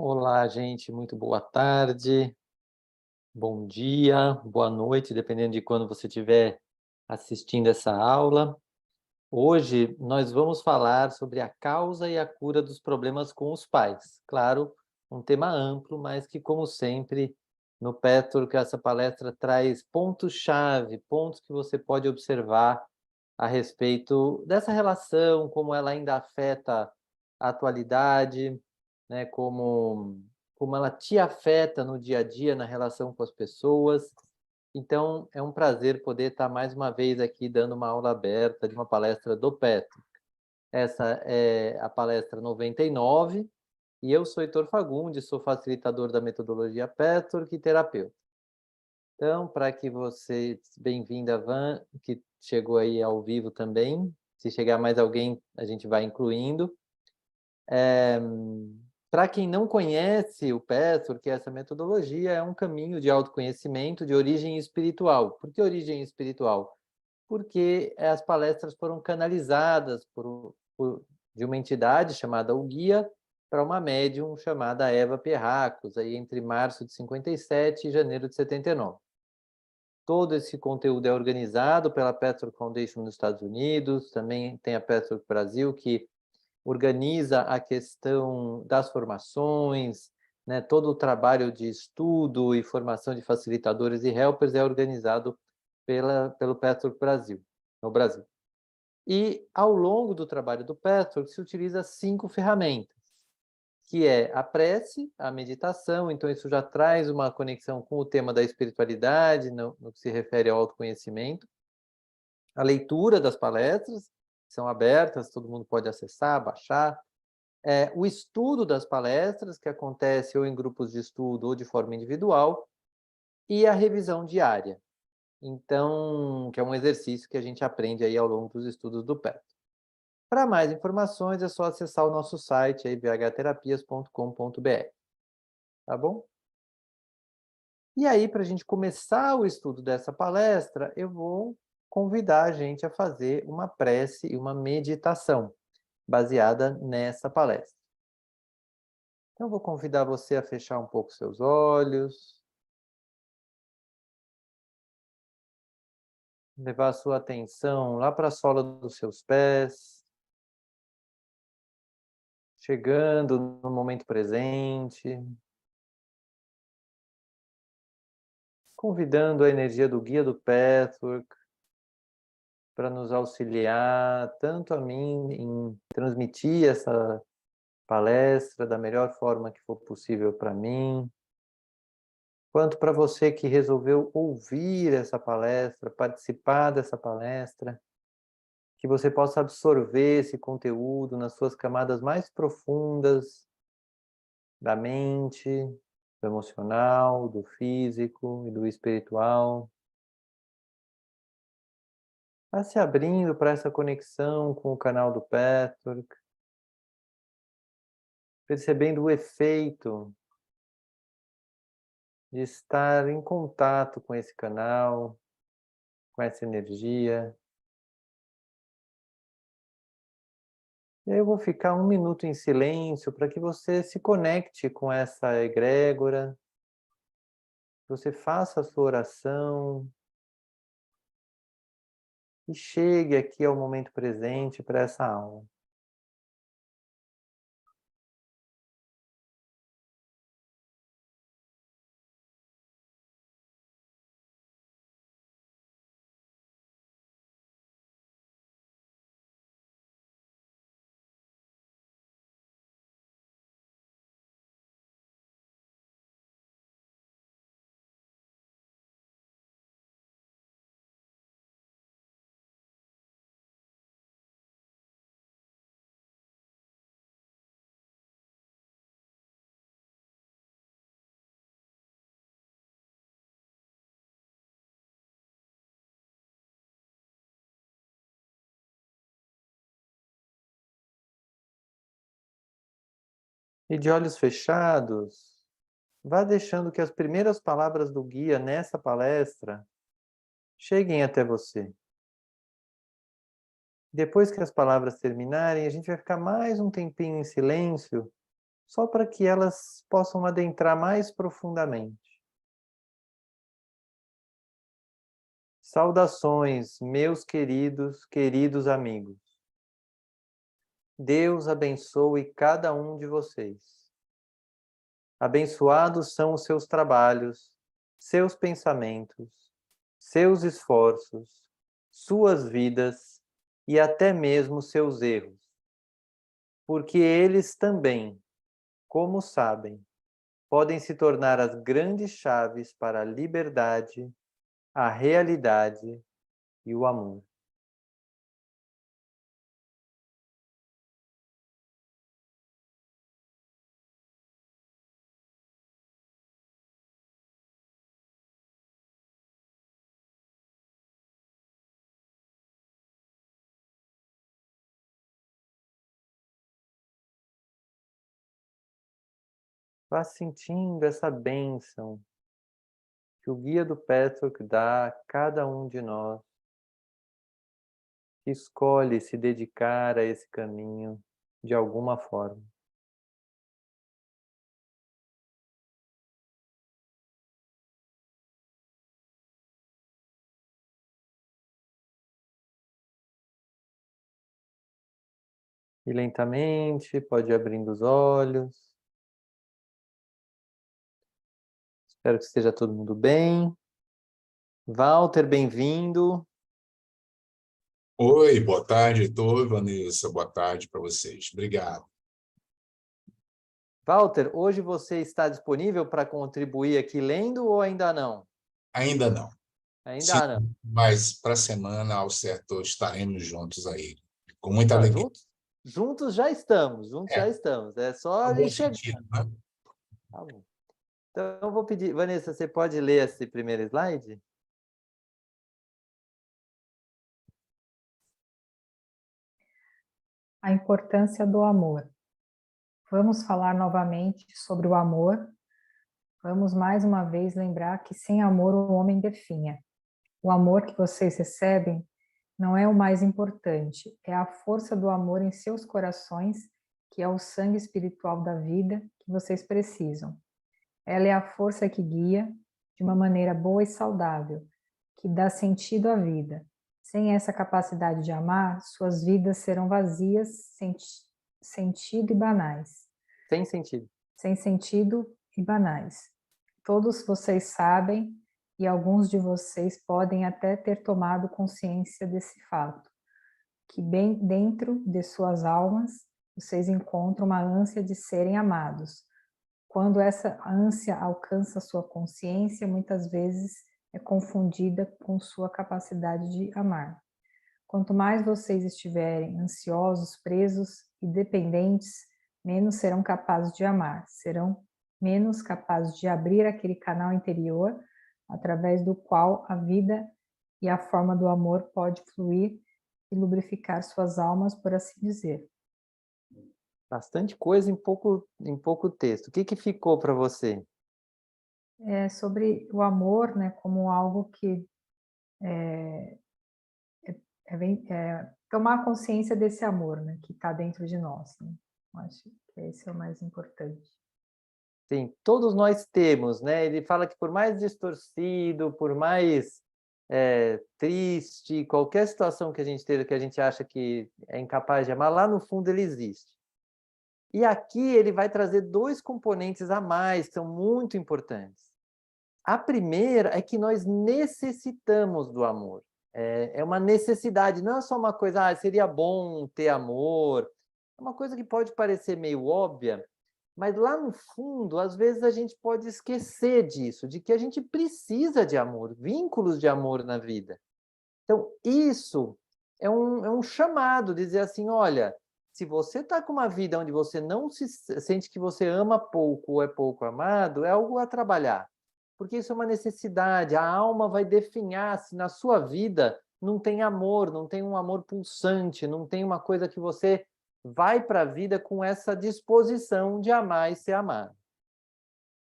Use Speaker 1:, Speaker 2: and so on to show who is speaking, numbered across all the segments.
Speaker 1: Olá, gente, muito boa tarde, bom dia, boa noite, dependendo de quando você estiver assistindo essa aula. Hoje nós vamos falar sobre a causa e a cura dos problemas com os pais. Claro, um tema amplo, mas que, como sempre, no Petro, que essa palestra traz pontos-chave, pontos que você pode observar a respeito dessa relação, como ela ainda afeta a atualidade, né, como ela te afeta no dia a dia, na relação com as pessoas. Então, é um prazer poder estar mais uma vez aqui dando uma aula aberta de uma palestra do Petro. Essa é a palestra 99 e eu sou Heitor Fagundes, sou facilitador da metodologia Petro e terapeuta. Então, para que você, bem-vinda, Van, que chegou aí ao vivo também. Se chegar mais alguém, a gente vai incluindo. Para quem não conhece o Petro, que essa metodologia é um caminho de autoconhecimento de origem espiritual. Por que origem espiritual? Porque as palestras foram canalizadas de uma entidade chamada O Guia para uma médium chamada Eva Perracos, aí entre março de 57 e janeiro de 79. Todo esse conteúdo é organizado pela Petro Foundation nos Estados Unidos, também tem a Petro Brasil, que organiza a questão das formações, né, todo o trabalho de estudo e formação de facilitadores e helpers é organizado pelo Petro Brasil, no Brasil. E, ao longo do trabalho do Petro, se utiliza 5 ferramentas, que é a prece, a meditação, então isso já traz uma conexão com o tema da espiritualidade, no que se refere ao autoconhecimento, a leitura das palestras, que são abertas, todo mundo pode acessar, baixar, o estudo das palestras, que acontece ou em grupos de estudo ou de forma individual, e a revisão diária. Então, que é um exercício que a gente aprende aí ao longo dos estudos do PET. Para mais informações, é só acessar o nosso site aí, bhterapias.com.br, tá bom? E aí, para a gente começar o estudo dessa palestra, eu vou convidar a gente a fazer uma prece e uma meditação baseada nessa palestra. Então, eu vou convidar você a fechar um pouco seus olhos, levar a sua atenção lá para a sola dos seus pés, chegando no momento presente, convidando a energia do guia do Pathwork para nos auxiliar, tanto a mim em transmitir essa palestra da melhor forma que for possível para mim, quanto para você que resolveu ouvir essa palestra, participar dessa palestra, que você possa absorver esse conteúdo nas suas camadas mais profundas da mente, do emocional, do físico e do espiritual. Vá se abrindo para essa conexão com o canal do Petwork, percebendo o efeito de estar em contato com esse canal, com essa energia. E aí eu vou ficar um minuto em silêncio para que você se conecte com essa egrégora, que você faça a sua oração e chegue aqui ao momento presente para essa aula. E de olhos fechados, vá deixando que as primeiras palavras do guia nessa palestra cheguem até você. Depois que as palavras terminarem, a gente vai ficar mais um tempinho em silêncio, só para que elas possam adentrar mais profundamente. Saudações, meus queridos amigos. Deus abençoe cada um de vocês. Abençoados são os seus trabalhos, seus pensamentos, seus esforços, suas vidas e até mesmo seus erros, porque eles também, como sabem, podem se tornar as grandes chaves para a liberdade, a realidade e o amor. Vá sentindo essa bênção que o guia do Petroc dá a cada um de nós que escolhe se dedicar a esse caminho de alguma forma. E lentamente pode ir abrindo os olhos. Espero que esteja todo mundo bem. Walter, bem-vindo.
Speaker 2: Oi, boa tarde, Heitor, Vanessa, boa tarde para vocês. Obrigado.
Speaker 1: Walter, hoje você está disponível para contribuir aqui lendo ou ainda não?
Speaker 2: Ainda não.
Speaker 1: Ainda
Speaker 2: Sim,
Speaker 1: não.
Speaker 2: mas para a semana, ao certo, estaremos juntos aí, com muita
Speaker 1: Não,
Speaker 2: alegria.
Speaker 1: juntos já estamos, juntos já
Speaker 2: É,
Speaker 1: estamos. É só
Speaker 2: no
Speaker 1: a
Speaker 2: bom
Speaker 1: gente chegar.
Speaker 2: sentido, né?
Speaker 1: Tá bom. Então, eu vou pedir, Vanessa, você pode ler esse primeiro slide?
Speaker 3: A importância do amor. Vamos falar novamente sobre o amor. Vamos mais uma vez lembrar que sem amor o homem definha. O amor que vocês recebem não é o mais importante, é a força do amor em seus corações, que é o sangue espiritual da vida que vocês precisam. Ela é a força que guia de uma maneira boa e saudável, que dá sentido à vida. Sem essa capacidade de amar, suas vidas serão vazias, sem sentido e banais.
Speaker 1: Sem sentido.
Speaker 3: Sem sentido e banais. Todos vocês sabem e alguns de vocês podem até ter tomado consciência desse fato, que bem dentro de suas almas vocês encontram uma ânsia de serem amados. Quando essa ânsia alcança sua consciência, muitas vezes é confundida com sua capacidade de amar. Quanto mais vocês estiverem ansiosos, presos e dependentes, menos serão capazes de amar, serão menos capazes de abrir aquele canal interior através do qual a vida e a forma do amor pode fluir e lubrificar suas almas, por assim dizer.
Speaker 1: Bastante coisa em pouco texto. O que ficou para você?
Speaker 3: É sobre o amor, né, como algo que tomar consciência desse amor, né, que está dentro de nós. Né? Eu acho que esse é o mais importante.
Speaker 1: Sim, todos nós temos, né? Ele fala que por mais distorcido, por mais triste, qualquer situação que a gente esteja, que a gente acha que é incapaz de amar, lá no fundo ele existe. E aqui ele vai trazer dois componentes a mais que são muito importantes. A primeira é que nós necessitamos do amor. É uma necessidade, não é só uma coisa, seria bom ter amor. É uma coisa que pode parecer meio óbvia, mas lá no fundo, às vezes a gente pode esquecer disso, de que a gente precisa de amor, vínculos de amor na vida. Então, isso é um chamado, dizer assim, olha, se você está com uma vida onde você não se sente que você ama pouco ou é pouco amado, é algo a trabalhar. Porque isso é uma necessidade, a alma vai definhar se na sua vida não tem amor, não tem um amor pulsante, não tem uma coisa que você vai para a vida com essa disposição de amar e ser amado.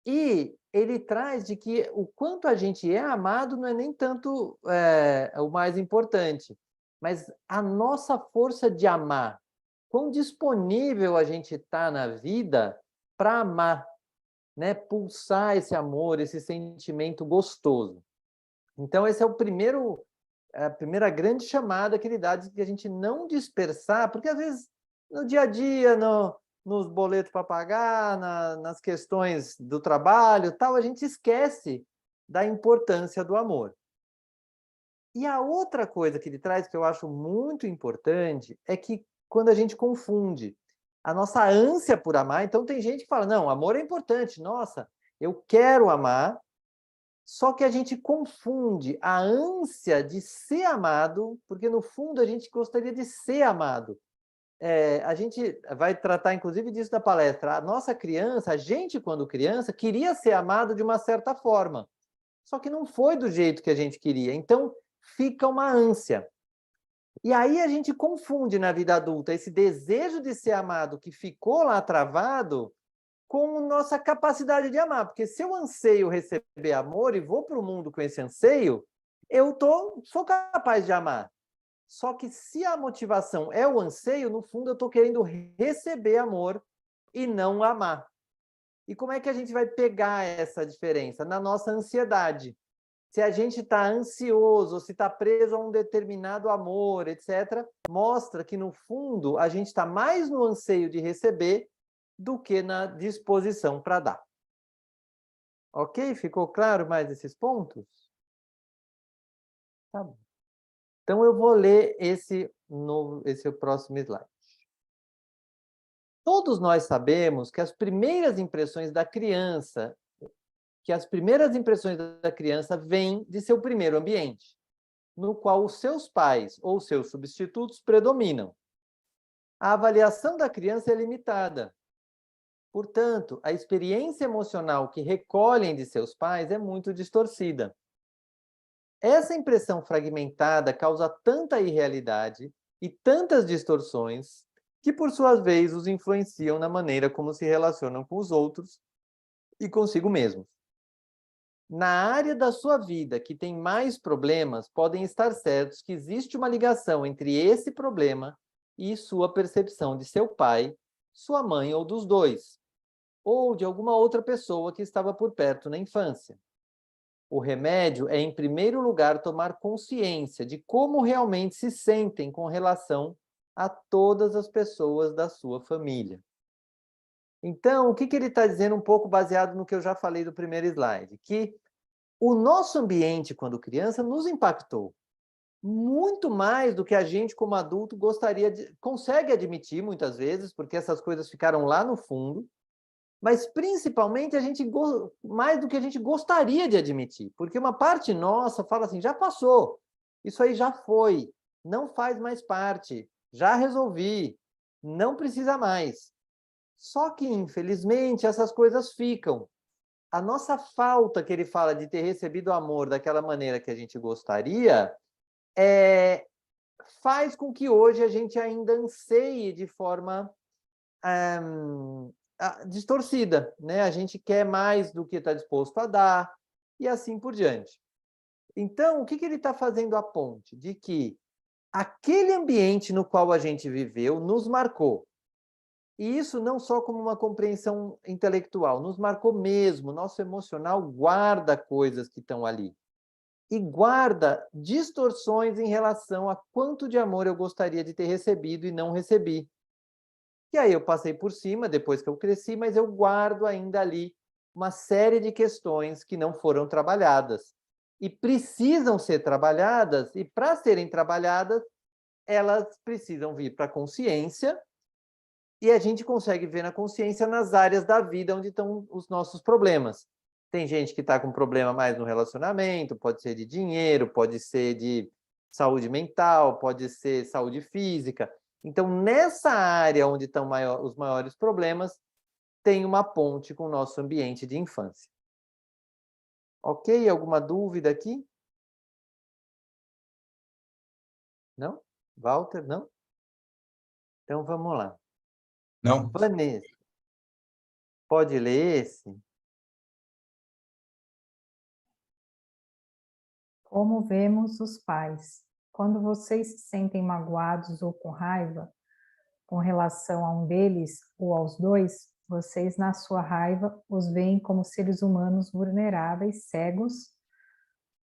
Speaker 1: E ele traz de que o quanto a gente é amado não é nem tanto o mais importante, mas a nossa força de amar, quão disponível a gente está na vida para amar, né? Pulsar esse amor, esse sentimento gostoso. Então, esse é a primeira grande chamada que ele dá, de que a gente não dispersar, porque às vezes no dia a dia, nos boletos para pagar, nas questões do trabalho, tal, a gente esquece da importância do amor. E a outra coisa que ele traz, que eu acho muito importante, é que quando a gente confunde a nossa ânsia por amar, então tem gente que fala, não, amor é importante, nossa, eu quero amar, só que a gente confunde a ânsia de ser amado, porque no fundo a gente gostaria de ser amado. A gente vai tratar, inclusive, disso na palestra. A nossa criança, a gente, quando criança, queria ser amado de uma certa forma, só que não foi do jeito que a gente queria. Então, fica uma ânsia. E aí a gente confunde na vida adulta esse desejo de ser amado que ficou lá travado com nossa capacidade de amar. Porque se eu anseio receber amor e vou para o mundo com esse anseio, eu sou capaz de amar. Só que se a motivação é o anseio, no fundo eu estou querendo receber amor e não amar. E como é que a gente vai pegar essa diferença? Na nossa ansiedade. Se a gente está ansioso, se está preso a um determinado amor, etc., mostra que, no fundo, a gente está mais no anseio de receber do que na disposição para dar. Ok? Ficou claro mais esses pontos? Tá bom. Então, eu vou ler esse próximo slide. Todos nós sabemos que as primeiras impressões da criança vêm de seu primeiro ambiente, no qual os seus pais ou seus substitutos predominam. A avaliação da criança é limitada. Portanto, a experiência emocional que recolhem de seus pais é muito distorcida. Essa impressão fragmentada causa tanta irrealidade e tantas distorções que, por sua vez, os influenciam na maneira como se relacionam com os outros e consigo mesmos. Na área da sua vida que tem mais problemas, podem estar certos que existe uma ligação entre esse problema e sua percepção de seu pai, sua mãe ou dos dois, ou de alguma outra pessoa que estava por perto na infância. O remédio é, em primeiro lugar, tomar consciência de como realmente se sentem com relação a todas as pessoas da sua família. Então, o que ele está dizendo, um pouco baseado no que eu já falei do primeiro slide? Que o nosso ambiente, quando criança, nos impactou muito mais do que a gente, como adulto, consegue admitir, muitas vezes, porque essas coisas ficaram lá no fundo, mas principalmente mais do que a gente gostaria de admitir, porque uma parte nossa fala assim, já passou, isso aí já foi, não faz mais parte, já resolvi, não precisa mais. Só que, infelizmente, essas coisas ficam. A nossa falta, que ele fala, de ter recebido amor daquela maneira que a gente gostaria, faz com que hoje a gente ainda anseie de forma distorcida, né? A gente quer mais do que está disposto a dar, e assim por diante. Então, o que ele está fazendo a ponte? De que aquele ambiente no qual a gente viveu nos marcou. E isso não só como uma compreensão intelectual, nos marcou mesmo. Nosso emocional guarda coisas que estão ali. E guarda distorções em relação a quanto de amor eu gostaria de ter recebido e não recebi. E aí eu passei por cima, depois que eu cresci, mas eu guardo ainda ali uma série de questões que não foram trabalhadas. E precisam ser trabalhadas, e para serem trabalhadas, elas precisam vir para a consciência, e a gente consegue ver na consciência nas áreas da vida onde estão os nossos problemas. Tem gente que está com problema mais no relacionamento, pode ser de dinheiro, pode ser de saúde mental, pode ser saúde física. Então, nessa área onde estão os maiores problemas, tem uma ponte com o nosso ambiente de infância. Ok? Alguma dúvida aqui? Não? Walter, não? Então, vamos lá.
Speaker 2: Não?
Speaker 1: Vanessa, pode ler esse?
Speaker 3: Como vemos os pais. Quando vocês se sentem magoados ou com raiva com relação a um deles ou aos dois, vocês, na sua raiva, os veem como seres humanos vulneráveis, cegos,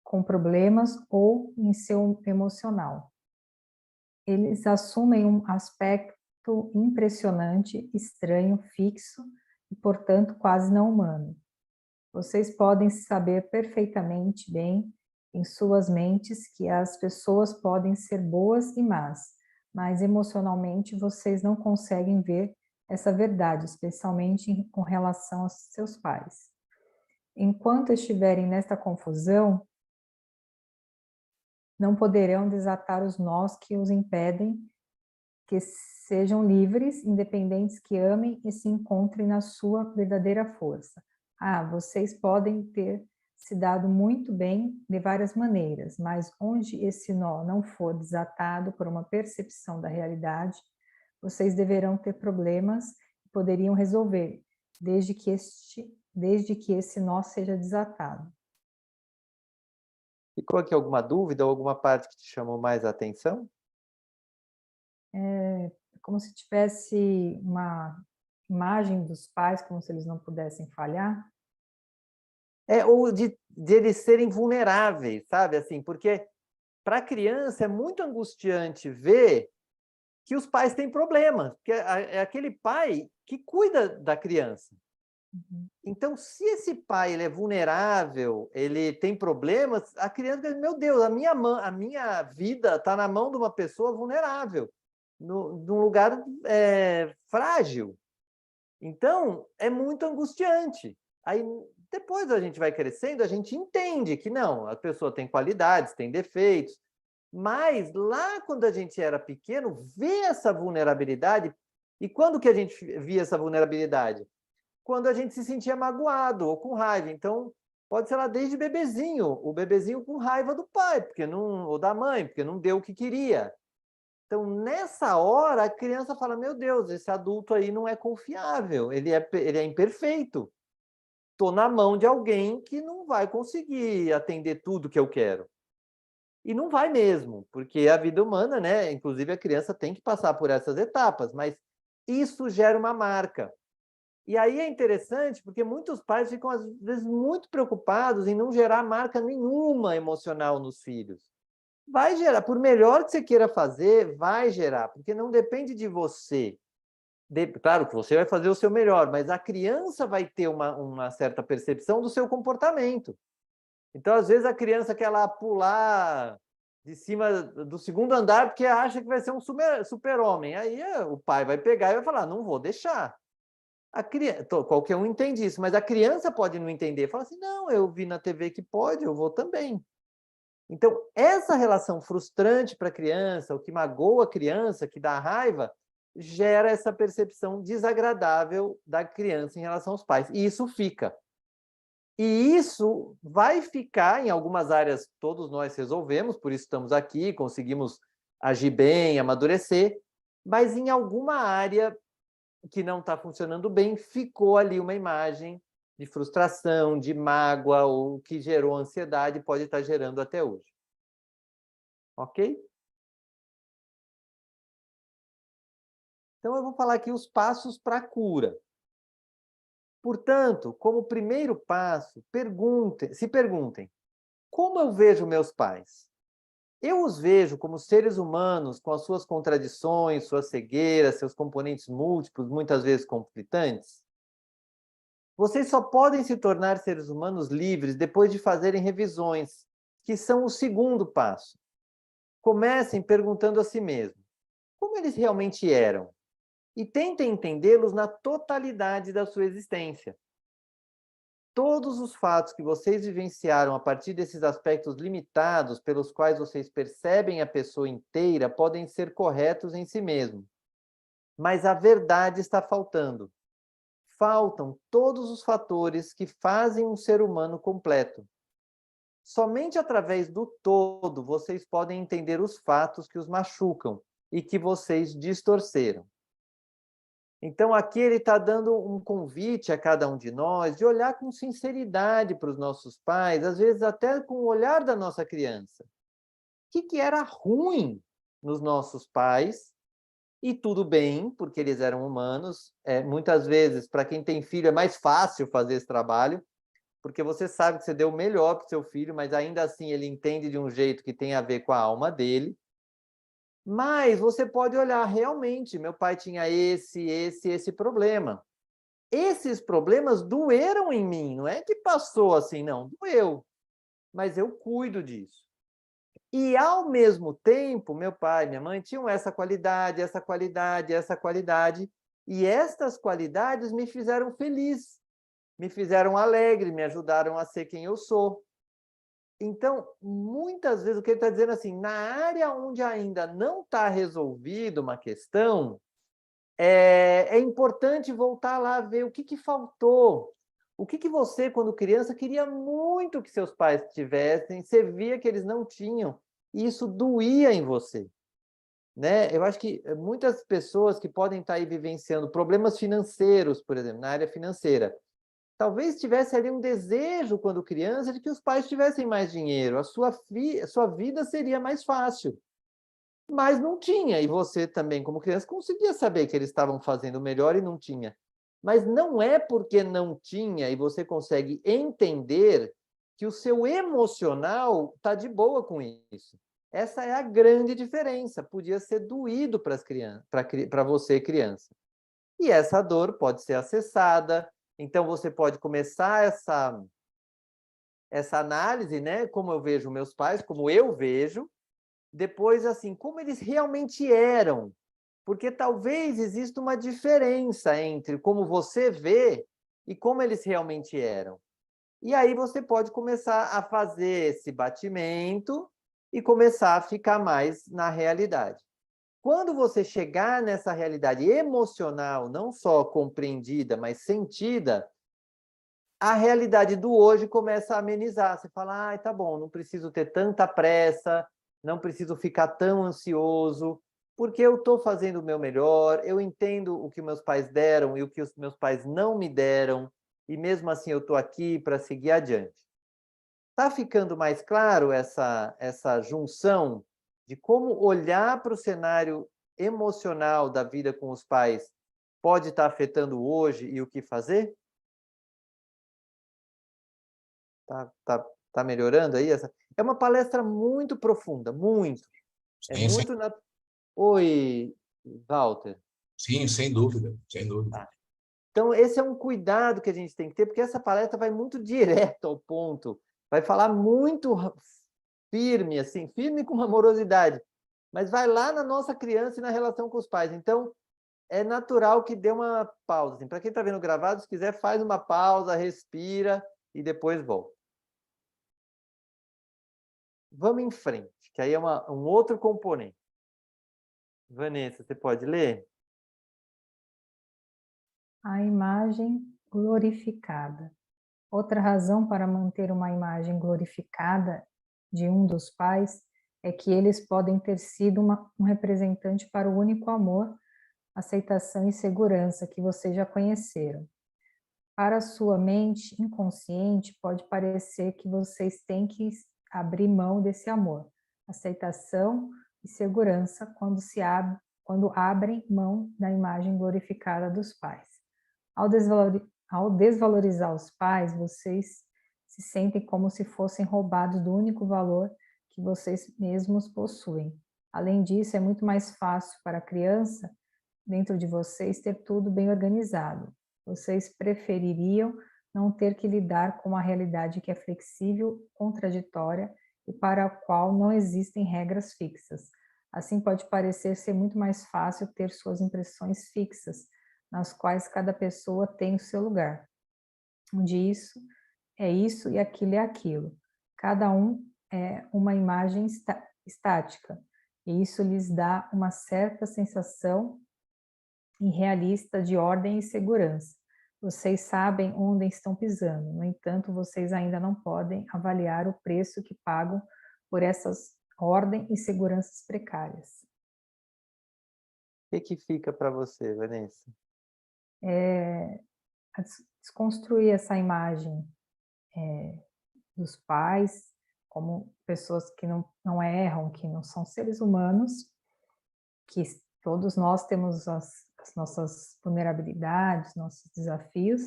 Speaker 3: com problemas ou em seu emocional. Eles assumem um aspecto impressionante, estranho, fixo e, portanto, quase não humano. Vocês podem saber perfeitamente bem em suas mentes que as pessoas podem ser boas e más, mas emocionalmente vocês não conseguem ver essa verdade, especialmente com relação aos seus pais. Enquanto estiverem nesta confusão, não poderão desatar os nós que os impedem que sejam livres, independentes, que amem e se encontrem na sua verdadeira força. Vocês podem ter se dado muito bem de várias maneiras, mas onde esse nó não for desatado por uma percepção da realidade, vocês deverão ter problemas que poderiam resolver, desde que esse nó seja desatado.
Speaker 1: Ficou aqui alguma dúvida ou alguma parte que te chamou mais a atenção?
Speaker 3: É como se tivesse uma imagem dos pais, como se eles não pudessem falhar.
Speaker 1: Ou de eles serem vulneráveis, sabe? Assim, porque para a criança é muito angustiante ver que os pais têm problemas, porque é aquele pai que cuida da criança. Então, se esse pai ele é vulnerável, ele tem problemas, a criança diz, meu Deus, a minha vida está na mão de uma pessoa vulnerável, num lugar frágil. Então, é muito angustiante. Aí, depois a gente vai crescendo, a gente entende que não, a pessoa tem qualidades, tem defeitos, mas lá quando a gente era pequeno, vê essa vulnerabilidade, e quando que a gente via essa vulnerabilidade? Quando a gente se sentia magoado ou com raiva. Então, pode ser lá desde bebezinho, o bebezinho com raiva do pai, ou da mãe, porque não deu o que queria. Então, nessa hora, a criança fala, meu Deus, esse adulto aí não é confiável, ele é imperfeito. Estou na mão de alguém que não vai conseguir atender tudo que eu quero. E não vai mesmo, porque a vida humana, né? Inclusive a criança tem que passar por essas etapas, mas isso gera uma marca. E aí é interessante, porque muitos pais ficam, às vezes, muito preocupados em não gerar marca nenhuma emocional nos filhos. Vai gerar, por melhor que você queira fazer, vai gerar, porque não depende de você. Claro que você vai fazer o seu melhor, mas a criança vai ter uma certa percepção do seu comportamento. Então, às vezes, a criança quer lá pular de cima do segundo andar porque acha que vai ser um super-homem. Aí o pai vai pegar e vai falar, não vou deixar. Qualquer um entende isso, mas a criança pode não entender. Fala assim, não, eu vi na TV que pode, eu vou também. Então, essa relação frustrante para a criança, o que magoa a criança, que dá raiva, gera essa percepção desagradável da criança em relação aos pais. E isso fica. E isso vai ficar em algumas áreas, todos nós resolvemos, por isso estamos aqui, conseguimos agir bem, amadurecer, mas em alguma área que não está funcionando bem, ficou ali uma imagem de frustração, de mágoa, ou que gerou ansiedade, pode estar gerando até hoje. Ok? Então, eu vou falar aqui os passos para a cura. Portanto, como primeiro passo, se perguntem, como eu vejo meus pais? Eu os vejo como seres humanos com as suas contradições, suas cegueiras, seus componentes múltiplos, muitas vezes conflitantes? Vocês só podem se tornar seres humanos livres depois de fazerem revisões, que são o segundo passo. Comecem perguntando a si mesmos, como eles realmente eram? E tentem entendê-los na totalidade da sua existência. Todos os fatos que vocês vivenciaram a partir desses aspectos limitados pelos quais vocês percebem a pessoa inteira podem ser corretos em si mesmo. Mas a verdade está faltando. Faltam todos os fatores que fazem um ser humano completo. Somente através do todo vocês podem entender os fatos que os machucam e que vocês distorceram. Então, aqui ele está dando um convite a cada um de nós de olhar com sinceridade para os nossos pais, às vezes até com o olhar da nossa criança. O que era ruim nos nossos pais E tudo bem, porque eles eram humanos. Muitas vezes, para quem tem filho, é mais fácil fazer esse trabalho, porque você sabe que você deu o melhor para o seu filho, mas ainda assim ele entende de um jeito que tem a ver com a alma dele. Mas você pode olhar, realmente, meu pai tinha esse problema. Esses problemas doeram em mim, não é que passou assim, não, doeu, mas eu cuido disso. E, ao mesmo tempo, meu pai e minha mãe tinham essa qualidade, essa qualidade, essa qualidade, e estas qualidades me fizeram feliz, me fizeram alegre, me ajudaram a ser quem eu sou. Então, muitas vezes, o que ele está dizendo assim, na área onde ainda não está resolvida uma questão, é importante voltar lá, ver o que faltou. O que você, quando criança, queria muito que seus pais tivessem, você via que eles não tinham, e isso doía em você. Né? Eu acho que muitas pessoas que podem estar aí vivenciando problemas financeiros, por exemplo, na área financeira, talvez tivesse ali um desejo, quando criança, de que os pais tivessem mais dinheiro, a sua vida seria mais fácil. Mas não tinha, e você também, como criança, conseguia saber que eles estavam fazendo o melhor e não tinha. Mas não é porque não tinha e você consegue entender que o seu emocional está de boa com isso. Essa é a grande diferença. Podia ser doído para as crianças, para você, criança. E essa dor pode ser acessada. Então você pode começar essa análise, né? Como eu vejo meus pais, como eu vejo. Depois, assim, como eles realmente eram. Porque talvez exista uma diferença entre como você vê e como eles realmente eram. E aí você pode começar a fazer esse batimento e começar a ficar mais na realidade. Quando você chegar nessa realidade emocional, não só compreendida, mas sentida, a realidade do hoje começa a amenizar. Você fala, tá bom, não preciso ter tanta pressa, não preciso ficar tão ansioso, porque eu estou fazendo o meu melhor, eu entendo o que meus pais deram e o que os meus pais não me deram, e mesmo assim eu estou aqui para seguir adiante. Está ficando mais claro essa junção de como olhar para o cenário emocional da vida com os pais pode estar afetando hoje e o que fazer? Tá melhorando aí? É uma palestra muito profunda, muito. É
Speaker 2: Sim,
Speaker 1: muito... Oi, Walter.
Speaker 2: sim, sem dúvida, sem dúvida.
Speaker 1: Tá. Então, esse é um cuidado que a gente tem que ter, porque essa palestra vai muito direto ao ponto, vai falar muito firme, assim, firme com amorosidade, mas vai lá na nossa criança e na relação com os pais. Então, é natural que dê uma pausa. Assim. Para quem está vendo gravado, se quiser, faz uma pausa, respira e depois volta. Vamos em frente, que aí é um outro componente. Vanessa, você pode ler?
Speaker 3: A imagem glorificada. Outra razão para manter uma imagem glorificada de um dos pais é que eles podem ter sido um representante para o único amor, aceitação e segurança que vocês já conheceram. Para a sua mente inconsciente, pode parecer que vocês têm que abrir mão desse amor, aceitação e segurança quando abrem mão da imagem glorificada dos pais. Ao desvalorizar os pais, vocês se sentem como se fossem roubados do único valor que vocês mesmos possuem. Além disso, é muito mais fácil para a criança, dentro de vocês, ter tudo bem organizado. Vocês prefeririam não ter que lidar com uma realidade que é flexível, contraditória e para a qual não existem regras fixas. Assim, pode parecer ser muito mais fácil ter suas impressões fixas, nas quais cada pessoa tem o seu lugar, onde isso e aquilo é aquilo. Cada um é uma imagem estática, e isso lhes dá uma certa sensação irrealista de ordem e segurança. Vocês sabem onde estão pisando, no entanto, vocês ainda não podem avaliar o preço que pagam por essas ordem e seguranças precárias.
Speaker 1: O que fica para você, Vanessa?
Speaker 3: A desconstruir essa imagem dos pais como pessoas que não erram, que não são seres humanos, que Todos nós temos as nossas vulnerabilidades, nossos desafios,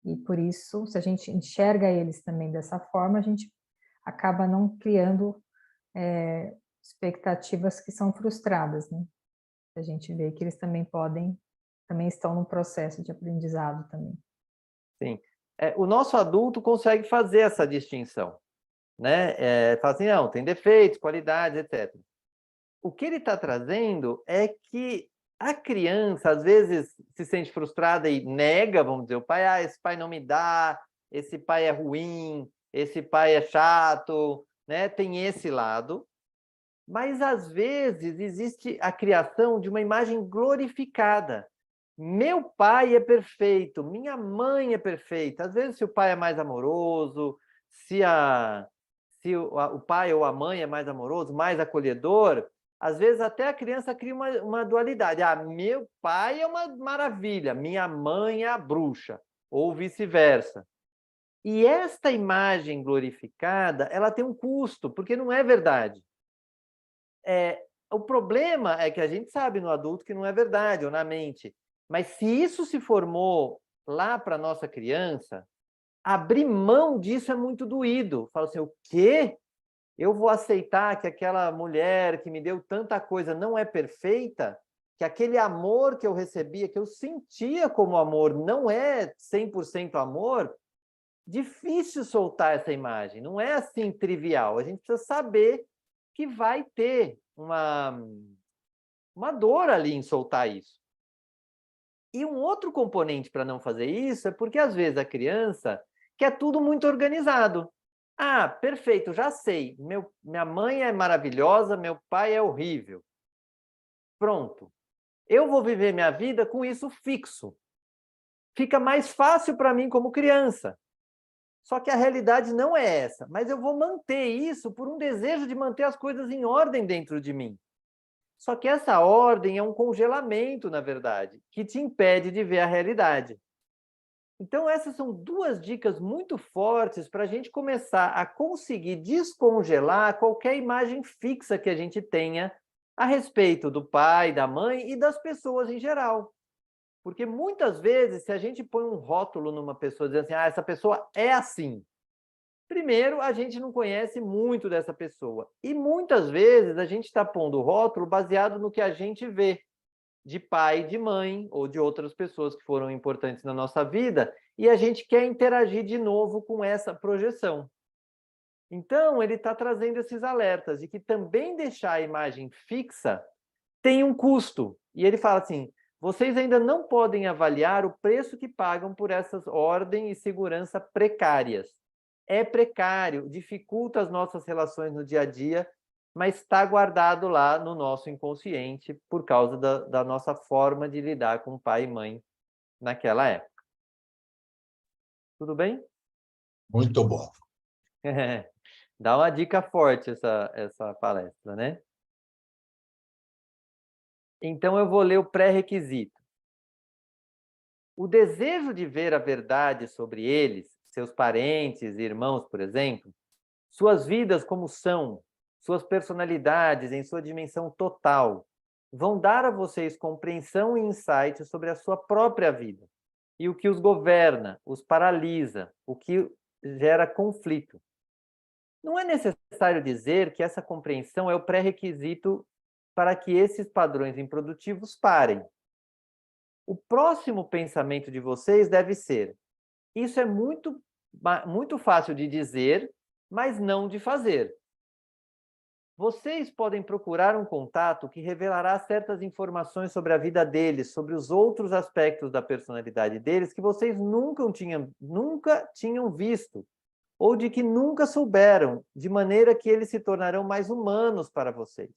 Speaker 3: e por isso, se a gente enxerga eles também dessa forma, a gente acaba não criando expectativas que são frustradas, né? A gente vê que eles também estão no processo de aprendizado também.
Speaker 1: Sim. O nosso adulto consegue fazer essa distinção, né? Fala assim, não, tem defeitos, qualidades, etc. O que ele está trazendo é que a criança, às vezes, se sente frustrada e nega, vamos dizer, o pai, esse pai não me dá, esse pai é ruim, esse pai é chato, né? Tem esse lado. Mas, às vezes, existe a criação de uma imagem glorificada. Meu pai é perfeito, minha mãe é perfeita. Às vezes, se o pai é mais amoroso, se o pai ou a mãe é mais amoroso, mais acolhedor, às vezes até a criança cria uma dualidade. Meu pai é uma maravilha, minha mãe é a bruxa, ou vice-versa. E esta imagem glorificada, ela tem um custo, porque não é verdade. O problema é que a gente sabe no adulto que não é verdade, ou na mente. Mas se isso se formou lá para a nossa criança, abrir mão disso é muito doído. Fala assim, o quê? Eu vou aceitar que aquela mulher que me deu tanta coisa não é perfeita? Que aquele amor que eu recebia, que eu sentia como amor, não é 100% amor? Difícil soltar essa imagem. Não é assim trivial. A gente precisa saber que vai ter uma dor ali em soltar isso. E um outro componente para não fazer isso é porque, às vezes, a criança quer tudo muito organizado. Perfeito, já sei. Minha mãe é maravilhosa, meu pai é horrível. Pronto. Eu vou viver minha vida com isso fixo. Fica mais fácil para mim como criança. Só que a realidade não é essa. Mas eu vou manter isso por um desejo de manter as coisas em ordem dentro de mim. Só que essa ordem é um congelamento, na verdade, que te impede de ver a realidade. Então, essas são duas dicas muito fortes para a gente começar a conseguir descongelar qualquer imagem fixa que a gente tenha a respeito do pai, da mãe e das pessoas em geral. Porque muitas vezes, se a gente põe um rótulo numa pessoa dizendo assim, essa pessoa é assim. Primeiro, a gente não conhece muito dessa pessoa. E muitas vezes a gente está pondo o rótulo baseado no que a gente vê de pai, de mãe ou de outras pessoas que foram importantes na nossa vida e a gente quer interagir de novo com essa projeção. Então, ele está trazendo esses alertas de que também deixar a imagem fixa tem um custo. E ele fala assim, vocês ainda não podem avaliar o preço que pagam por essas ordem e segurança precárias. É precário, dificulta as nossas relações no dia a dia, mas está guardado lá no nosso inconsciente por causa da nossa forma de lidar com pai e mãe naquela época. Tudo bem?
Speaker 2: Muito bom.
Speaker 1: Dá uma dica forte essa palestra, né? Então, eu vou ler o pré-requisito. O desejo de ver a verdade sobre eles, seus parentes e irmãos, por exemplo, suas vidas como são, suas personalidades em sua dimensão total, vão dar a vocês compreensão e insight sobre a sua própria vida e o que os governa, os paralisa, o que gera conflito. Não é necessário dizer que essa compreensão é o pré-requisito para que esses padrões improdutivos parem. O próximo pensamento de vocês deve ser: isso é muito fácil de dizer, mas não de fazer. Vocês podem procurar um contato que revelará certas informações sobre a vida deles, sobre os outros aspectos da personalidade deles que vocês nunca tinham visto, ou de que nunca souberam, de maneira que eles se tornarão mais humanos para vocês.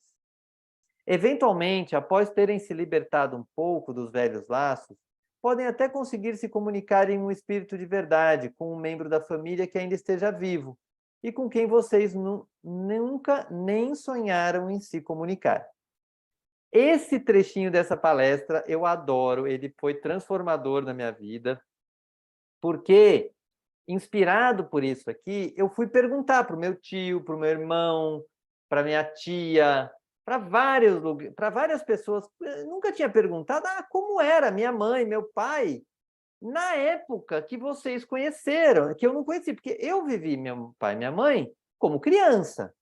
Speaker 1: Eventualmente, após terem se libertado um pouco dos velhos laços, podem até conseguir se comunicar em um espírito de verdade com um membro da família que ainda esteja vivo e com quem vocês nunca nem sonharam em se comunicar. Esse trechinho dessa palestra eu adoro, ele foi transformador na minha vida, porque, inspirado por isso aqui, eu fui perguntar para o meu tio, para o meu irmão, para minha tia, para várias pessoas. Eu nunca tinha perguntado como era minha mãe, meu pai, na época que vocês conheceram, que eu não conheci, porque eu vivi meu pai e minha mãe como criança,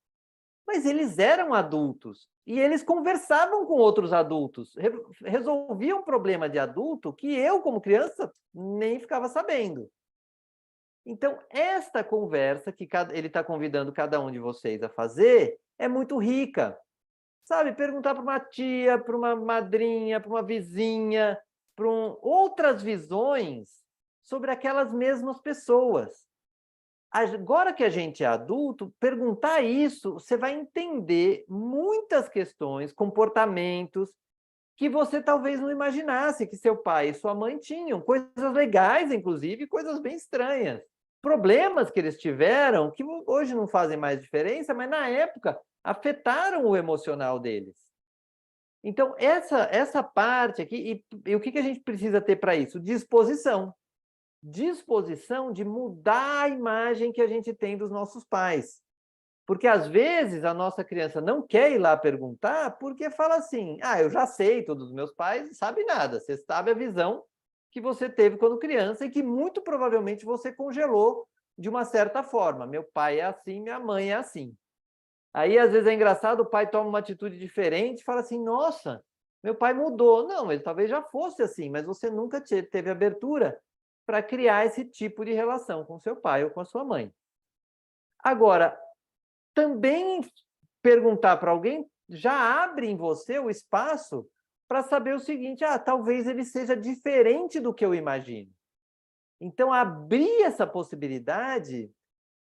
Speaker 1: mas eles eram adultos e eles conversavam com outros adultos, resolviam um problema de adulto que eu, como criança, nem ficava sabendo. Então, esta conversa que ele está convidando cada um de vocês a fazer é muito rica. Sabe, perguntar para uma tia, para uma madrinha, para uma vizinha, para outras visões sobre aquelas mesmas pessoas. Agora que a gente é adulto, perguntar isso, você vai entender muitas questões, comportamentos, que você talvez não imaginasse que seu pai e sua mãe tinham. Coisas legais, inclusive, coisas bem estranhas. Problemas que eles tiveram, que hoje não fazem mais diferença, mas na época afetaram o emocional deles. Então, essa parte aqui, e o que a gente precisa ter para isso? Disposição. Disposição de mudar a imagem que a gente tem dos nossos pais. Porque, às vezes, a nossa criança não quer ir lá perguntar porque fala assim, eu já sei, todos os meus pais não sabem nada. Você sabe a visão que você teve quando criança e que muito provavelmente você congelou de uma certa forma. Meu pai é assim, minha mãe é assim. Aí, às vezes, é engraçado, o pai toma uma atitude diferente e fala assim, nossa, meu pai mudou. Não, ele talvez já fosse assim, mas você nunca teve abertura para criar esse tipo de relação com seu pai ou com a sua mãe. Agora, também perguntar para alguém já abre em você o espaço para saber o seguinte, talvez ele seja diferente do que eu imagino. Então, abrir essa possibilidade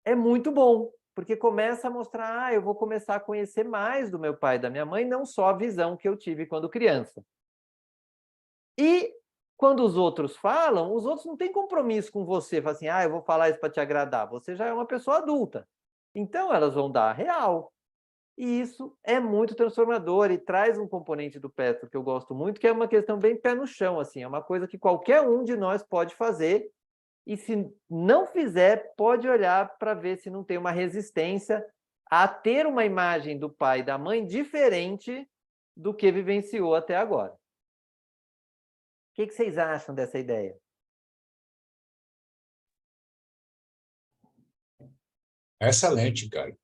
Speaker 1: é muito bom, porque começa a mostrar, eu vou começar a conhecer mais do meu pai e da minha mãe, não só a visão que eu tive quando criança. E quando os outros falam, os outros não têm compromisso com você, falam assim, eu vou falar isso para te agradar. Você já é uma pessoa adulta. Então, elas vão dar a real. E isso é muito transformador e traz um componente do Petro que eu gosto muito, que é uma questão bem pé no chão, assim, é uma coisa que qualquer um de nós pode fazer, e se não fizer, pode olhar para ver se não tem uma resistência a ter uma imagem do pai e da mãe diferente do que vivenciou até agora. O que vocês acham dessa ideia?
Speaker 2: Excelente, cara.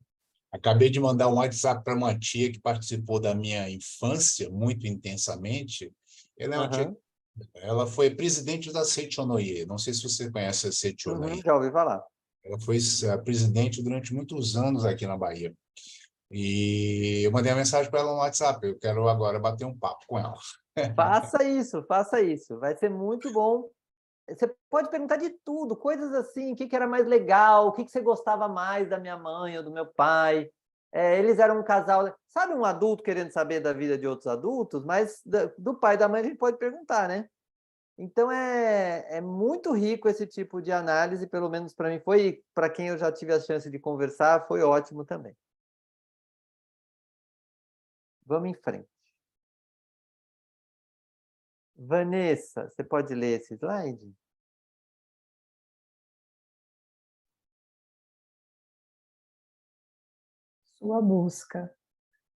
Speaker 2: Acabei de mandar um WhatsApp para uma tia que participou da minha infância muito intensamente. Ela é uma tia, ela foi presidente da Seitonoye. Não sei se você conhece a Seitonoye.
Speaker 1: Já ouvi falar.
Speaker 2: Ela foi presidente durante muitos anos aqui na Bahia. E eu mandei uma mensagem para ela no WhatsApp. Eu quero agora bater um papo com ela.
Speaker 1: Faça isso, faça isso. Vai ser muito bom. Você pode perguntar de tudo, coisas assim, o que era mais legal, o que você gostava mais da minha mãe ou do meu pai. Eles eram um casal, sabe, um adulto querendo saber da vida de outros adultos, mas do pai e da mãe a gente pode perguntar, né? Então é muito rico esse tipo de análise, pelo menos para mim foi, para quem eu já tive a chance de conversar, foi ótimo também. Vamos em frente. Vanessa, você pode ler esse slide?
Speaker 3: Sua busca.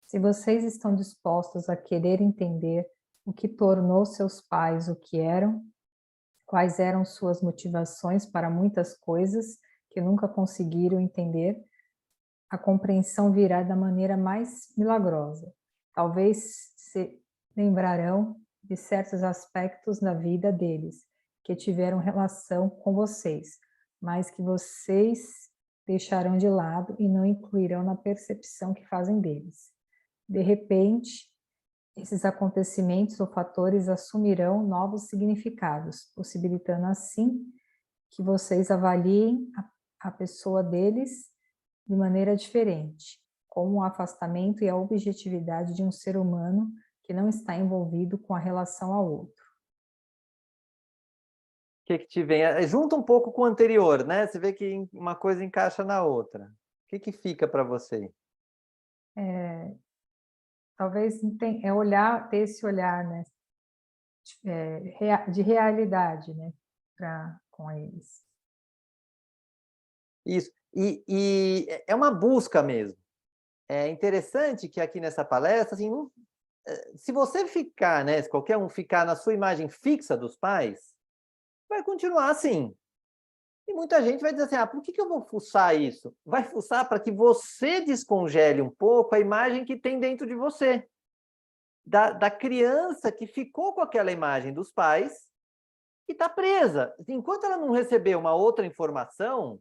Speaker 3: Se vocês estão dispostos a querer entender o que tornou seus pais o que eram, quais eram suas motivações para muitas coisas que nunca conseguiram entender, a compreensão virá da maneira mais milagrosa. Talvez se lembrarão de certos aspectos da vida deles que tiveram relação com vocês, mas que vocês deixarão de lado e não incluirão na percepção que fazem deles. De repente, esses acontecimentos ou fatores assumirão novos significados, possibilitando assim que vocês avaliem a pessoa deles de maneira diferente, como o afastamento e a objetividade de um ser humano que não está envolvido com a relação ao outro.
Speaker 1: O que te vem? Junta um pouco com o anterior, né? Você vê que uma coisa encaixa na outra. O que fica para você?
Speaker 3: Talvez ter esse olhar, né, de realidade, né, com eles.
Speaker 1: Isso. E é uma busca mesmo. é interessante que aqui nessa palestra, assim, se você ficar, né, se qualquer um ficar na sua imagem fixa dos pais, vai continuar assim. E muita gente vai dizer assim, por que eu vou fuçar isso? Vai fuçar para que você descongele um pouco a imagem que tem dentro de você. Da criança que ficou com aquela imagem dos pais e está presa. Enquanto ela não receber uma outra informação,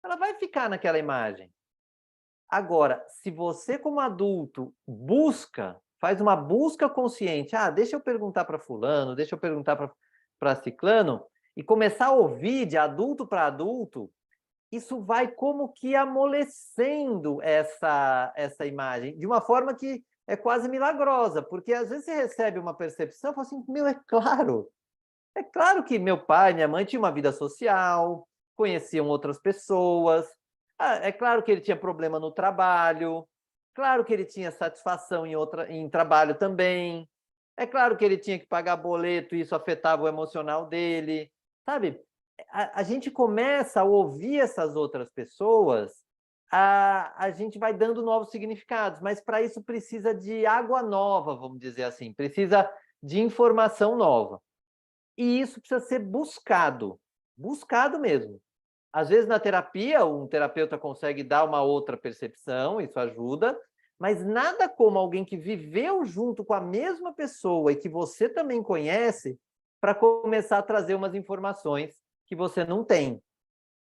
Speaker 1: ela vai ficar naquela imagem. Agora, se você como adulto faz uma busca consciente, deixa eu perguntar para fulano, deixa eu perguntar para ciclano, e começar a ouvir de adulto para adulto, isso vai como que amolecendo essa imagem, de uma forma que é quase milagrosa, porque às vezes você recebe uma percepção e fala assim, é claro que meu pai e minha mãe tinham uma vida social, conheciam outras pessoas, é claro que ele tinha problema no trabalho, claro que ele tinha satisfação em trabalho também, é claro que ele tinha que pagar boleto e isso afetava o emocional dele, sabe? A gente começa a ouvir essas outras pessoas, a gente vai dando novos significados, mas para isso precisa de água nova, vamos dizer assim, precisa de informação nova. E isso precisa ser buscado mesmo. Às vezes, na terapia, um terapeuta consegue dar uma outra percepção, isso ajuda, mas nada como alguém que viveu junto com a mesma pessoa e que você também conhece, para começar a trazer umas informações que você não tem.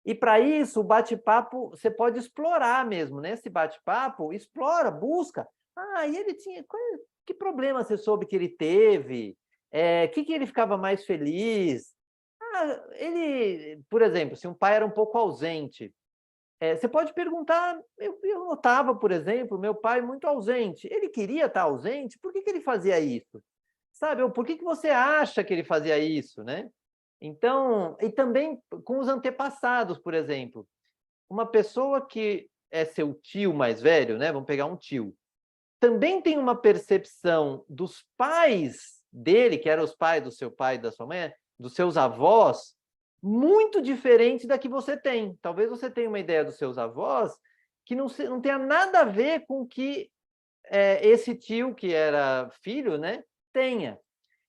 Speaker 1: E para isso, o bate-papo, você pode explorar mesmo, né? Esse bate-papo, explora, busca. E ele tinha... Que problema você soube que ele teve? Que ele ficava mais feliz? Ele, por exemplo, se um pai era um pouco ausente, você pode perguntar, eu notava, por exemplo, meu pai muito ausente. Ele queria estar ausente? Por que ele fazia isso? Sabe? Ou por que você acha que ele fazia isso, né? Então, e também com os antepassados, por exemplo. Uma pessoa que é seu tio mais velho, né? Vamos pegar um tio. Também tem uma percepção dos pais dele, que eram os pais do seu pai e da sua mãe, dos seus avós, muito diferente da que você tem. Talvez você tenha uma ideia dos seus avós que não tenha nada a ver com o que esse tio, que era filho, né, tenha.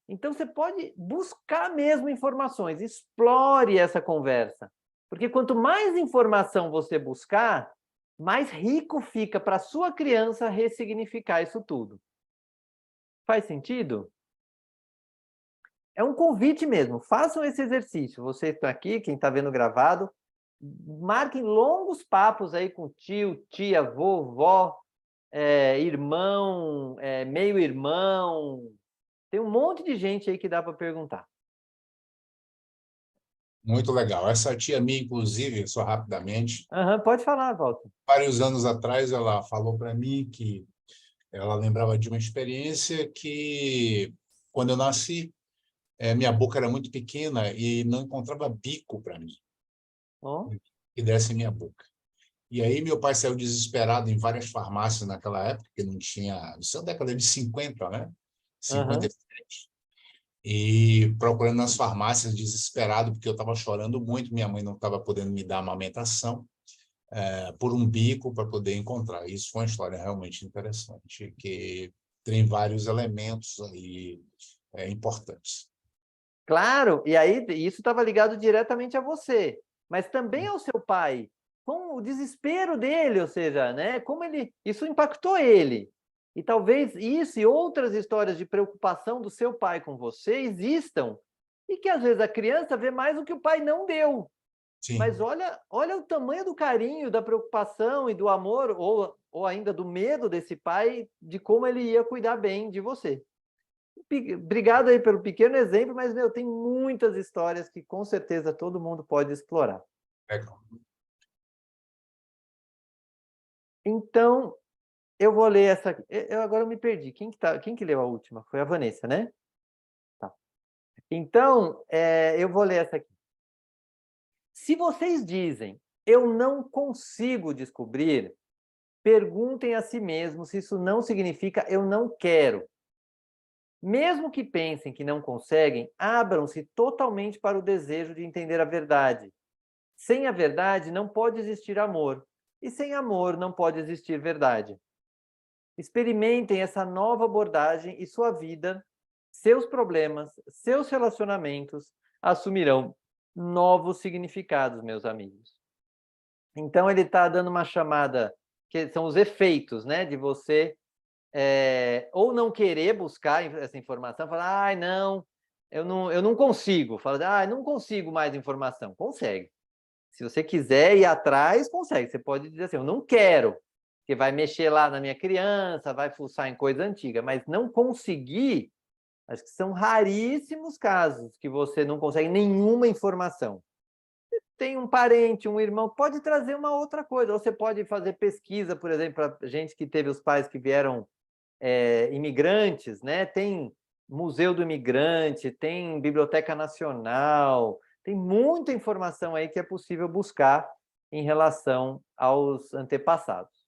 Speaker 1: Então, você pode buscar mesmo informações, explore essa conversa. Porque quanto mais informação você buscar, mais rico fica para a sua criança ressignificar isso tudo. Faz sentido? É um convite mesmo, façam esse exercício. Vocês estão aqui, quem está vendo gravado, marquem longos papos aí com tio, tia, vovó, irmão, meio-irmão. Tem um monte de gente aí que dá para perguntar.
Speaker 2: Muito legal. Essa tia minha, inclusive, só rapidamente,
Speaker 1: Pode falar, Walter.
Speaker 2: vários anos atrás, ela falou para mim que ela lembrava de uma experiência que, quando eu nasci, minha boca era muito pequena e não encontrava bico para mim, que desse minha boca. E aí meu pai saiu desesperado em várias farmácias naquela época, que não tinha... Isso é a década de 50, né? 57. E procurando nas farmácias, desesperado, porque eu estava chorando muito, minha mãe não estava podendo me dar amamentação, por um bico para poder encontrar. Isso foi uma história realmente interessante, que tem vários elementos aí importantes.
Speaker 1: Claro, e aí isso estava ligado diretamente a você, mas também ao seu pai, com o desespero dele, ou seja, né, como isso impactou ele. E talvez isso e outras histórias de preocupação do seu pai com você existam, e que às vezes a criança vê mais o que o pai não deu.
Speaker 2: Sim.
Speaker 1: Mas olha o tamanho do carinho, da preocupação e do amor, ou ainda do medo desse pai, de como ele ia cuidar bem de você. Obrigado aí pelo pequeno exemplo, mas, tem muitas histórias que com certeza todo mundo pode explorar.
Speaker 2: Legal.
Speaker 1: Então, eu vou ler essa aqui. Agora eu me perdi. Quem que leu a última? Foi a Vanessa, né? Tá. Então, eu vou ler essa aqui. Se vocês dizem, eu não consigo descobrir, perguntem a si mesmos se isso não significa eu não quero. Mesmo que pensem que não conseguem, abram-se totalmente para o desejo de entender a verdade. Sem a verdade não pode existir amor, e sem amor não pode existir verdade. Experimentem essa nova abordagem e sua vida, seus problemas, seus relacionamentos assumirão novos significados, meus amigos. Então, ele está dando uma chamada, que são os efeitos, né, de você ou não querer buscar essa informação, falar, ai, não, eu não consigo. Fala, ah, não consigo mais informação. Consegue. Se você quiser ir atrás, consegue. Você pode dizer assim, eu não quero, porque vai mexer lá na minha criança, vai fuçar em coisa antiga, mas não conseguir, acho que são raríssimos casos que você não consegue nenhuma informação. Tem um parente, um irmão, pode trazer uma outra coisa, ou você pode fazer pesquisa, por exemplo, para gente que teve os pais que vieram imigrantes, né? Tem Museu do Imigrante, tem Biblioteca Nacional, tem muita informação aí que é possível buscar em relação aos antepassados.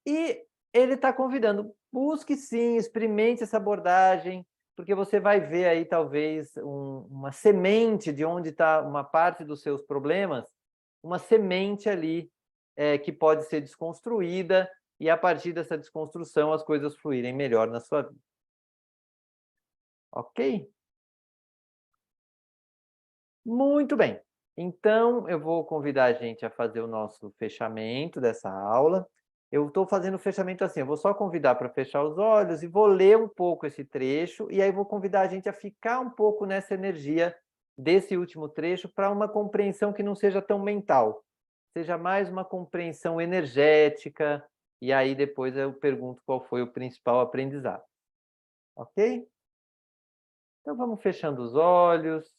Speaker 1: E ele está convidando, busque sim, experimente essa abordagem, porque você vai ver aí talvez uma semente de onde está uma parte dos seus problemas, uma semente ali que pode ser desconstruída e a partir dessa desconstrução as coisas fluírem melhor na sua vida. Ok? Muito bem. Então, eu vou convidar a gente a fazer o nosso fechamento dessa aula. Eu estou fazendo o fechamento assim, eu vou só convidar para fechar os olhos e vou ler um pouco esse trecho, e aí vou convidar a gente a ficar um pouco nessa energia desse último trecho para uma compreensão que não seja tão mental, seja mais uma compreensão energética, e aí depois eu pergunto qual foi o principal aprendizado. Ok? Então vamos fechando os olhos.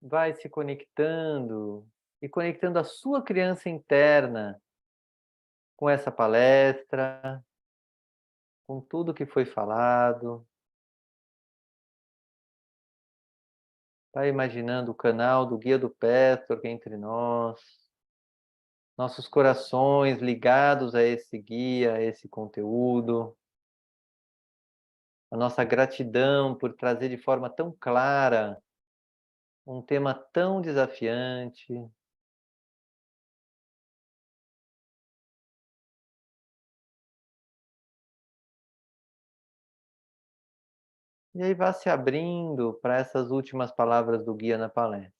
Speaker 1: Vai se conectando e conectando a sua criança interna com essa palestra, com tudo que foi falado. Vai imaginando o canal do Guia do Pestor entre nós, nossos corações ligados a esse guia, a esse conteúdo, a nossa gratidão por trazer de forma tão clara um tema tão desafiante. E aí vá se abrindo para essas últimas palavras do guia na palestra.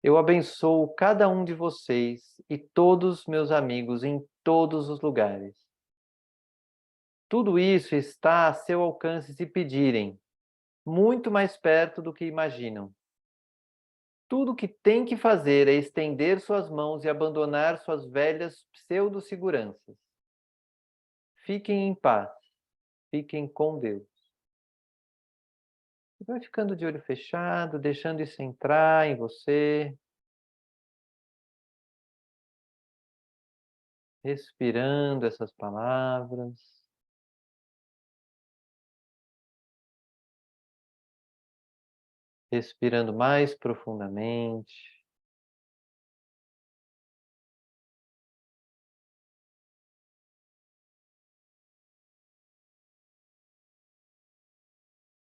Speaker 1: Eu abençoo cada um de vocês e todos meus amigos em todos os lugares. Tudo isso está a seu alcance se pedirem, muito mais perto do que imaginam. Tudo o que tem que fazer é estender suas mãos e abandonar suas velhas pseudo-seguranças. Fiquem em paz, fiquem com Deus. E vai ficando de olho fechado, deixando isso entrar em você. Respirando essas palavras. Respirando mais profundamente.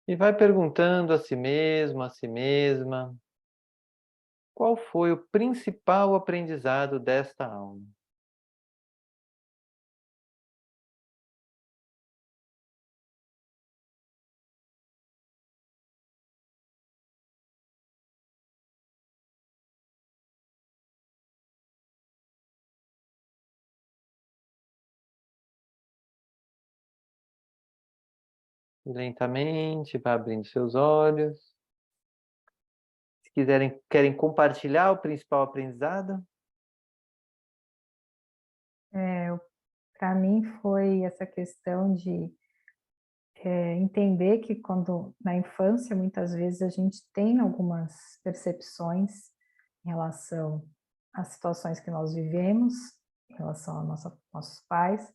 Speaker 1: E vai perguntando a si mesmo, a si mesma, qual foi o principal aprendizado desta aula? E lentamente, vá abrindo seus olhos. Se querem compartilhar o principal aprendizado?
Speaker 3: Para mim foi essa questão de entender que quando na infância muitas vezes a gente tem algumas percepções em relação às situações que nós vivemos, em relação a nossos pais,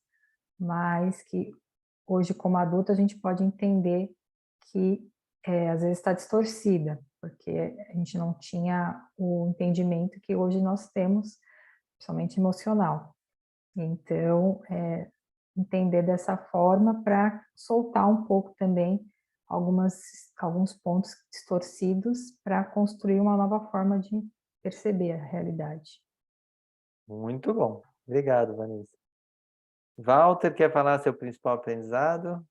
Speaker 3: mas que hoje como adulto a gente pode entender que às vezes está distorcida, porque a gente não tinha o entendimento que hoje nós temos, principalmente emocional. Então, entender dessa forma para soltar um pouco também alguns pontos distorcidos para construir uma nova forma de perceber a realidade.
Speaker 1: Muito bom. Obrigado, Vanessa. Walter, quer falar seu principal aprendizado?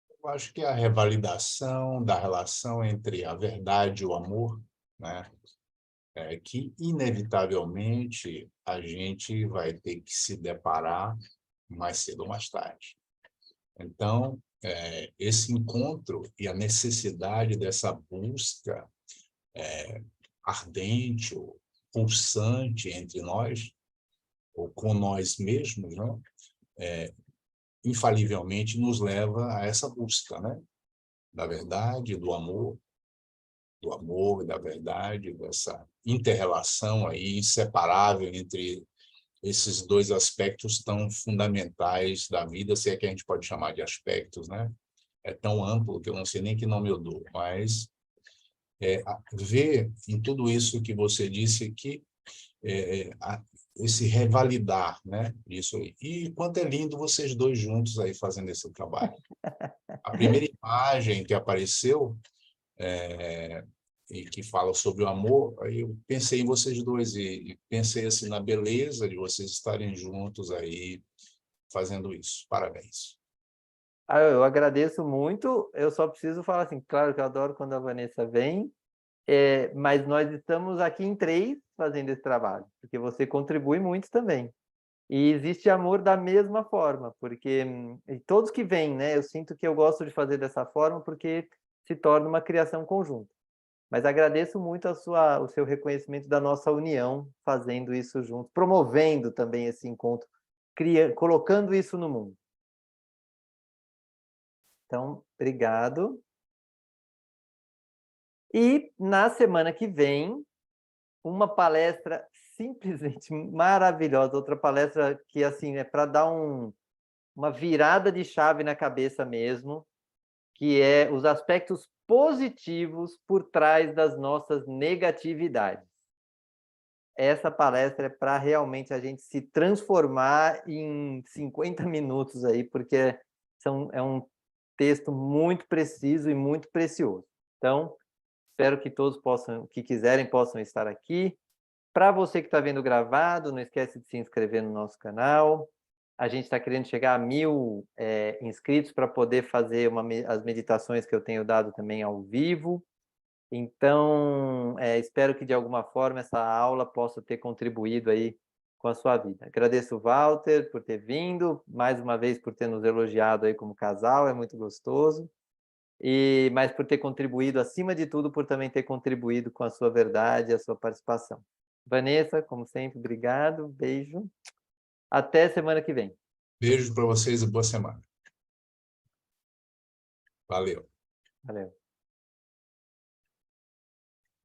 Speaker 2: Eu acho que a revalidação da relação entre a verdade e o amor, né? É que, inevitavelmente, a gente vai ter que se deparar mais cedo ou mais tarde. Então, esse encontro e a necessidade dessa busca ardente ou pulsante entre nós, ou com nós mesmos, né? Infalivelmente nos leva a essa busca, né? Da verdade, do amor e da verdade, dessa inter-relação aí inseparável entre esses dois aspectos tão fundamentais da vida, se é que a gente pode chamar de aspectos, né? É tão amplo que eu não sei nem que nome eu dou, mas ver em tudo isso que você disse aqui, esse revalidar, né? Isso aí. E quanto é lindo vocês dois juntos aí fazendo esse trabalho. A primeira imagem que apareceu e que fala sobre o amor, aí eu pensei em vocês dois e pensei assim na beleza de vocês estarem juntos aí fazendo isso. Parabéns.
Speaker 1: Eu agradeço muito. Eu só preciso falar assim, claro que eu adoro quando a Vanessa vem, mas nós estamos aqui em 3 fazendo esse trabalho, porque você contribui muito também. E existe amor da mesma forma, porque todos que vêm, né? Eu sinto que eu gosto de fazer dessa forma porque se torna uma criação conjunta. Mas agradeço muito o seu reconhecimento da nossa união, fazendo isso junto, promovendo também esse encontro, colocando isso no mundo. Então, obrigado. E na semana que vem, uma palestra simplesmente maravilhosa, outra palestra que assim é para dar uma virada de chave na cabeça mesmo, que é os aspectos positivos por trás das nossas negatividades. Essa palestra é para realmente a gente se transformar em 50 minutos aí, porque é um texto muito preciso e muito precioso. Então, espero que todos que quiserem, possam estar aqui. Para você que está vendo gravado, não esquece de se inscrever no nosso canal. A gente está querendo chegar a 1000 inscritos para poder fazer as meditações que eu tenho dado também ao vivo. Então, espero que de alguma forma essa aula possa ter contribuído aí com a sua vida. Agradeço o Walter por ter vindo, mais uma vez por ter nos elogiado aí como casal, é muito gostoso. Mas por ter contribuído, acima de tudo, por também ter contribuído com a sua verdade e a sua participação. Vanessa, como sempre, obrigado, beijo. Até semana que vem.
Speaker 2: Beijo para vocês e boa semana. Valeu.
Speaker 1: Valeu.